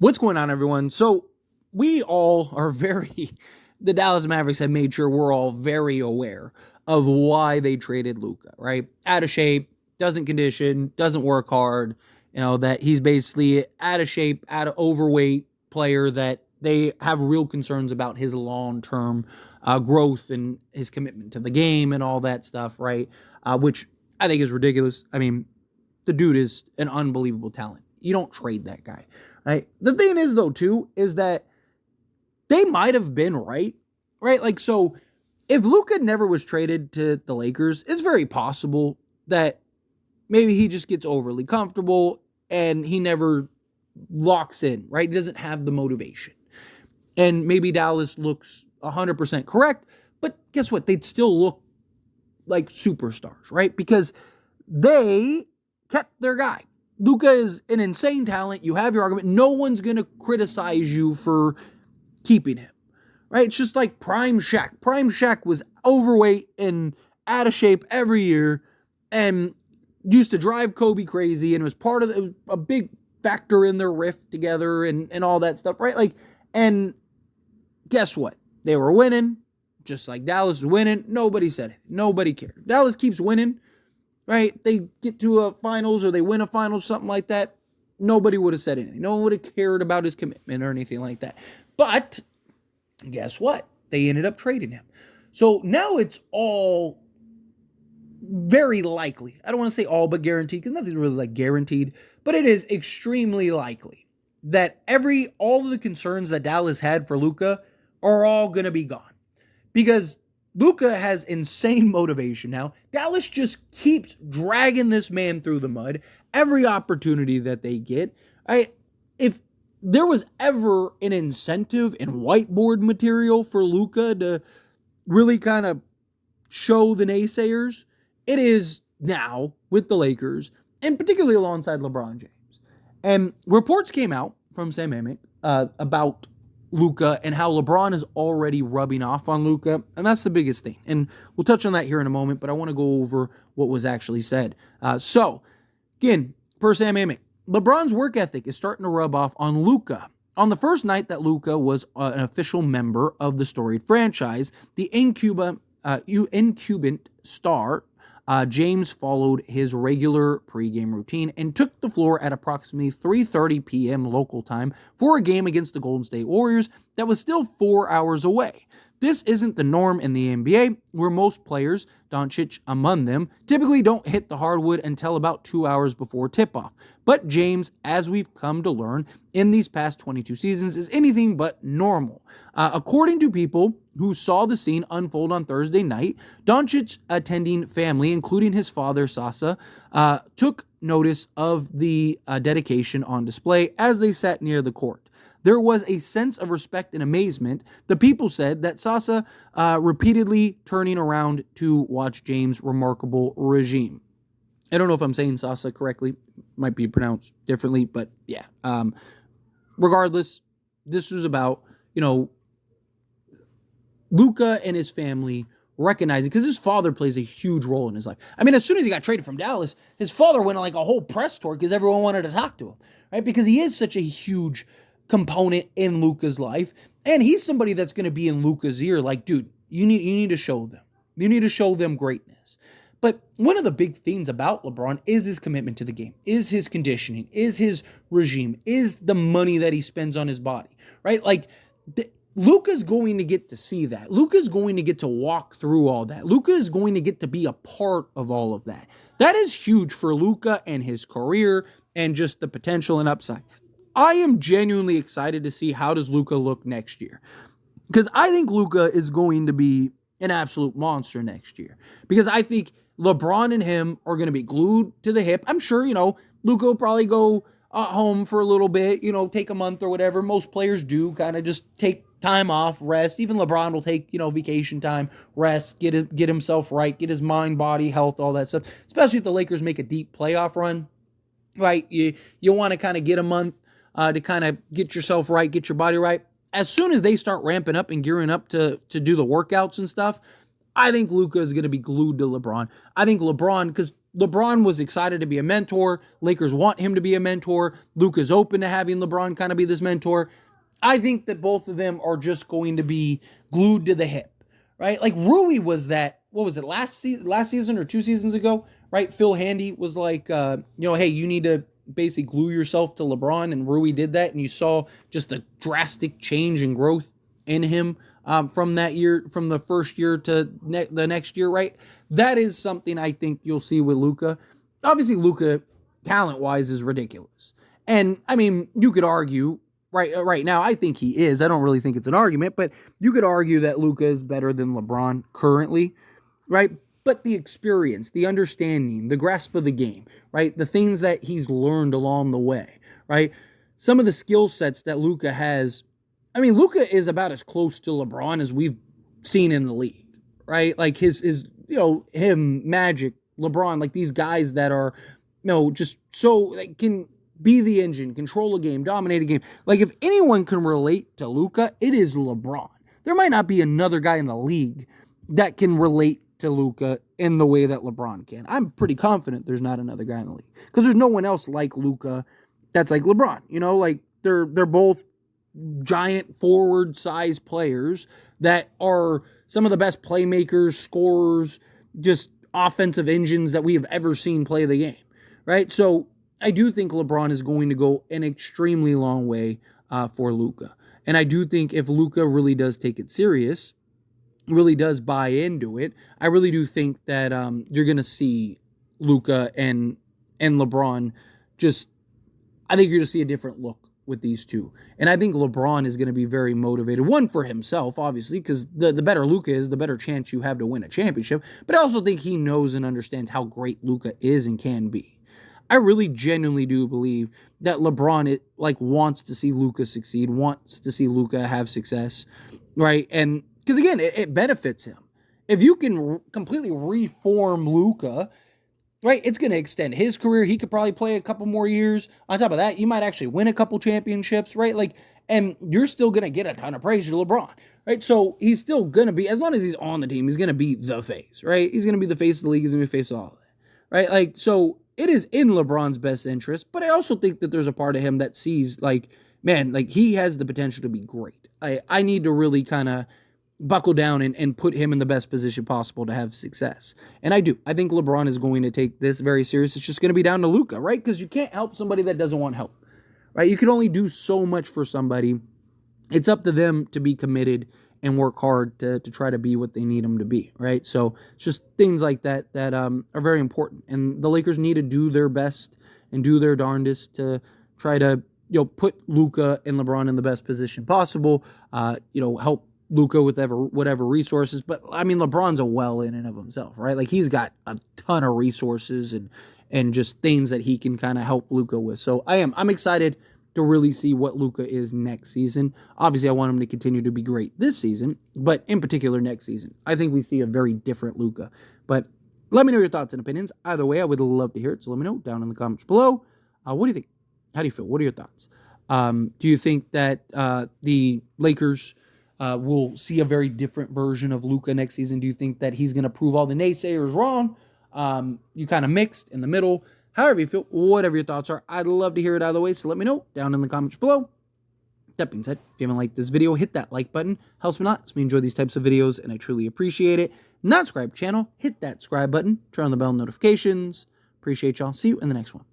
What's going on, everyone? So we all are the Dallas Mavericks have made sure we're all very aware of why they traded Luka, right? Out of shape, doesn't condition, doesn't work hard, that he's basically out of shape, out of overweight player that they have real concerns about his long-term growth and his commitment to the game and all that stuff, right? Which I think is ridiculous. I mean, the dude is an unbelievable talent. You don't trade that guy. Right? The thing is, though, too, is that they might have been right? Like, so if Luka never was traded to the Lakers, it's very possible that maybe he just gets overly comfortable and he never locks in, right? He doesn't have the motivation. And maybe Dallas looks 100% correct, but guess what? They'd still look like superstars, right? Because they kept their guy. Luka is an insane talent. You have your argument. No one's going to criticize you for keeping him, right? It's just like Prime Shaq. Prime Shaq was overweight and out of shape every year and used to drive Kobe crazy and was part of a big factor in their rift together and all that stuff, right? Like, and guess what? They were winning, just like Dallas is winning. Nobody said it. Nobody cared. Dallas keeps winning. Right? They get to a finals or they win a finals, something like that. Nobody would have said anything. No one would have cared about his commitment or anything like that. But guess what? They ended up trading him. So now it's all very likely. I don't want to say all but guaranteed because nothing's really like guaranteed, but it is extremely likely that all of the concerns that Dallas had for Luka are all going to be gone. Because Luka has insane motivation now. Dallas just keeps dragging this man through the mud every opportunity that they get. If there was ever an incentive in whiteboard material for Luka to really kind of show the naysayers, it is now with the Lakers, and particularly alongside LeBron James. And reports came out from Sam Amick about Luka and how LeBron is already rubbing off on Luka, and that's the biggest thing. And we'll touch on that here in a moment, but I want to go over what was actually said. So, again, per Sam Amick, LeBron's work ethic is starting to rub off on Luka. On the first night that Luka was an official member of the storied franchise, the incubant star James followed his regular pregame routine and took the floor at approximately 3:30 p.m. local time for a game against the Golden State Warriors that was still 4 hours away. This isn't the norm in the NBA, where most players, Doncic among them, typically don't hit the hardwood until about 2 hours before tip-off. But James, as we've come to learn in these past 22 seasons, is anything but normal. According to people who saw the scene unfold on Thursday night, Doncic's attending family, including his father, Sasa, took notice of the dedication on display as they sat near the court. There was a sense of respect and amazement. The people said that Sasa repeatedly turning around to watch James' remarkable regime. I don't know if I'm saying Sasa correctly. Might be pronounced differently, but yeah. Regardless, this was about, Luka and his family recognizing, because his father plays a huge role in his life. I mean, as soon as he got traded from Dallas, his father went on like a whole press tour because everyone wanted to talk to him, right? Because he is such a huge component in Luka's life, and he's somebody that's going to be in Luka's ear like, dude, you need to show them. You need to show them greatness. But one of the big things about LeBron is his commitment to the game, is his conditioning, is his regime, is the money that he spends on his body, right? Like, Luka's going to get to see that. Luka's going to get to walk through all that. Luka is going to get to be a part of all of that. That is huge for Luka and his career and just the potential and upside. I am genuinely excited to see how does Luka look next year. Because I think Luka is going to be an absolute monster next year. Because I think LeBron and him are going to be glued to the hip. I'm sure, Luka will probably go home for a little bit, take a month or whatever. Most players do kind of just take time off, rest. Even LeBron will take, vacation time, rest, get himself right, get his mind, body, health, all that stuff. Especially if the Lakers make a deep playoff run, right? You want to kind of get a month to kind of get yourself right, get your body right. As soon as they start ramping up and gearing up to do the workouts and stuff, I think Luka is going to be glued to LeBron. I think LeBron, because LeBron was excited to be a mentor. Lakers want him to be a mentor. Luka's open to having LeBron kind of be this mentor. I think that both of them are just going to be glued to the hip, right? Like Rui was that, what was it, last season or 2 seasons ago, right? Phil Handy was like, hey, you need to basically glue yourself to LeBron, and Rui did that, and you saw just a drastic change in growth in him from that year, from the first year to the next year, right? That is something I think you'll see with Luka. Obviously, Luka, talent-wise, is ridiculous. And, I mean, you could argue, right now, I think he is. I don't really think it's an argument, but you could argue that Luka is better than LeBron currently, right? But the experience, the understanding, the grasp of the game, right? The things that he's learned along the way, right? Some of the skill sets that Luka has. I mean, Luka is about as close to LeBron as we've seen in the league, right? Like his him, Magic, LeBron, like these guys that are, just so like can be the engine, control a game, dominate a game. Like if anyone can relate to Luka, it is LeBron. There might not be another guy in the league that can relate to Luka in the way that LeBron can. I'm pretty confident there's not another guy in the league because there's no one else like Luka that's like LeBron. Like they're both giant forward size players that are some of the best playmakers, scorers, just offensive engines that we have ever seen play the game, right? So I do think LeBron is going to go an extremely long way for Luka. And I do think if Luka really does take it serious, really does buy into it, I really do think that you're going to see Luka and LeBron I think you're going to see a different look with these two. And I think LeBron is going to be very motivated. One, for himself, obviously, because the better Luka is, the better chance you have to win a championship. But I also think he knows and understands how great Luka is and can be. I really genuinely do believe that LeBron wants to see Luka succeed, wants to see Luka have success, right? And because again, it benefits him. If you can completely reform Luka, right, it's going to extend his career. He could probably play a couple more years. On top of that, you might actually win a couple championships, right? And you're still going to get a ton of praise to LeBron, right? So he's still going to be, as long as he's on the team, he's going to be the face, right? He's going to be the face of the league. He's going to be the face of all of that, right? So it is in LeBron's best interest, but I also think that there's a part of him that sees, he has the potential to be great. I need to really kind of buckle down and put him in the best position possible to have success. And I do. I think LeBron is going to take this very serious. It's just going to be down to Luka, right? Because you can't help somebody that doesn't want help, right? You can only do so much for somebody. It's up to them to be committed and work hard to try to be what they need them to be, right? So it's just things like that are very important. And the Lakers need to do their best and do their darndest to try to, put Luka and LeBron in the best position possible, help Luka with whatever resources. But I mean, LeBron's a well in and of himself, right? Like he's got a ton of resources and just things that he can kind of help Luka with. So I'm excited to really see what Luka is next season. Obviously, I want him to continue to be great this season, but in particular next season. I think we see a very different Luka. But let me know your thoughts and opinions. Either way, I would love to hear it. So let me know down in the comments below. What do you think? How do you feel? What are your thoughts? Do you think that the Lakers will see a very different version of Luka next season? Do you think that he's going to prove all the naysayers wrong? You kind of mixed in the middle. However you feel, whatever your thoughts are, I'd love to hear it either way, so let me know down in the comments below. That being said, if you haven't liked this video, hit that like button. Helps me a lot. Helps me enjoy these types of videos, and I truly appreciate it. Not subscribe channel, hit that subscribe button. Turn on the bell notifications. Appreciate y'all. See you in the next one.